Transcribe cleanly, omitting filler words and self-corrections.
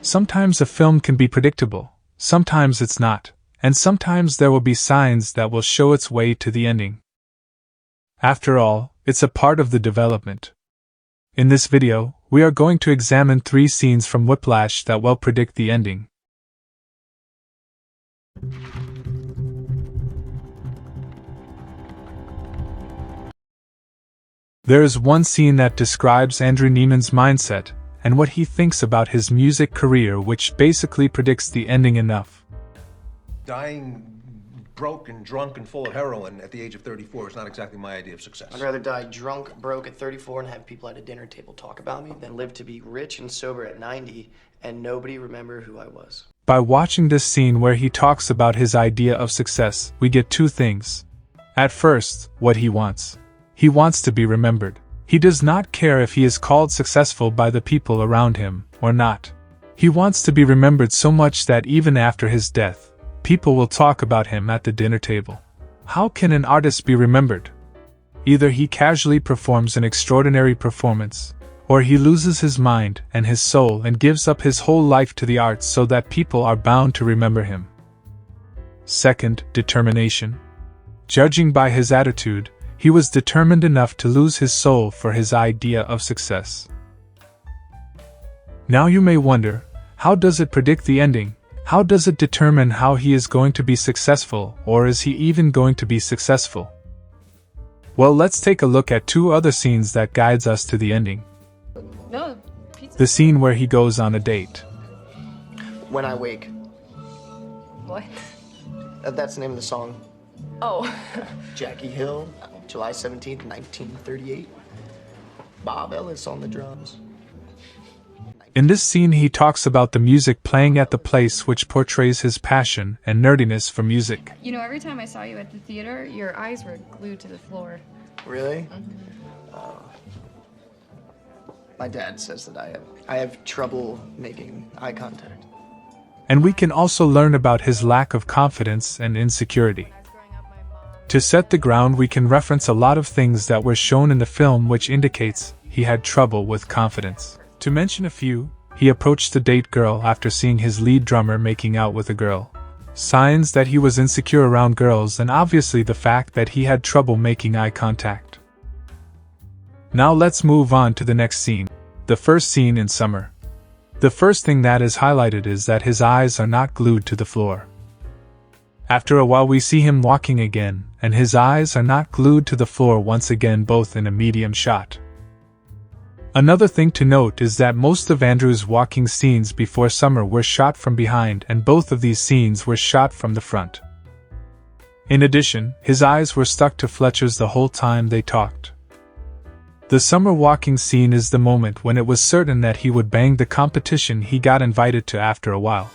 Sometimes a film can be predictable, sometimes it's not, and sometimes there will be signs that will show its way to the ending. After all, it's a part of the development. In this video, we are going to examine 3 scenes from Whiplash that will predict the ending. There is one scene that describes Andrew Neiman's mindset and what he thinks about his music career, which basically predicts the ending enough. Dying broke and drunk and full of heroin at the age of 34 is not exactly my idea of success. I'd rather die drunk, broke at 34 and have people at a dinner table talk about me than live to be rich and sober at 90 and nobody remember who I was. By watching this scene where he talks about his idea of success, we get 2 things. At first, what he wants. He wants to be remembered. He does not care if he is called successful by the people around him or not. He wants to be remembered so much that even after his death, people will talk about him at the dinner table. How can an artist be remembered? Either he casually performs an extraordinary performance, or he loses his mind and his soul and gives up his whole life to the arts so that people are bound to remember him. Second, determination. Judging by his attitude, he was determined enough to lose his soul for his idea of success. Now you may wonder, how does it predict the ending? How does it determine how he is going to be successful, or is he even going to be successful? Well, let's take a look at 2 other scenes that guides us to the ending. No, the scene where he goes on a date. When I Wake. What? That's the name of the song. Oh. Jackie Hill, July 17th, 1938. Bob Ellis on the drums. In this scene he talks about the music playing at the place, which portrays his passion and nerdiness for music. You know, every time I saw you at the theater, your eyes were glued to the floor. Really? My dad says that I have trouble making eye contact. And we can also learn about his lack of confidence and insecurity. To set the ground, we can reference a lot of things that were shown in the film which indicates he had trouble with confidence. To mention a few, he approached the date girl after seeing his lead drummer making out with a girl. Signs that he was insecure around girls, and obviously the fact that he had trouble making eye contact. Now let's move on to the next scene, the first scene in Summer. The first thing that is highlighted is that his eyes are not glued to the floor. After a while we see him walking again, and his eyes are not glued to the floor once again, both in a medium shot. Another thing to note is that most of Andrew's walking scenes before Summer were shot from behind, and both of these scenes were shot from the front. In addition, his eyes were stuck to Fletcher's the whole time they talked. The Summer walking scene is the moment when it was certain that he would bang the competition he got invited to after a while.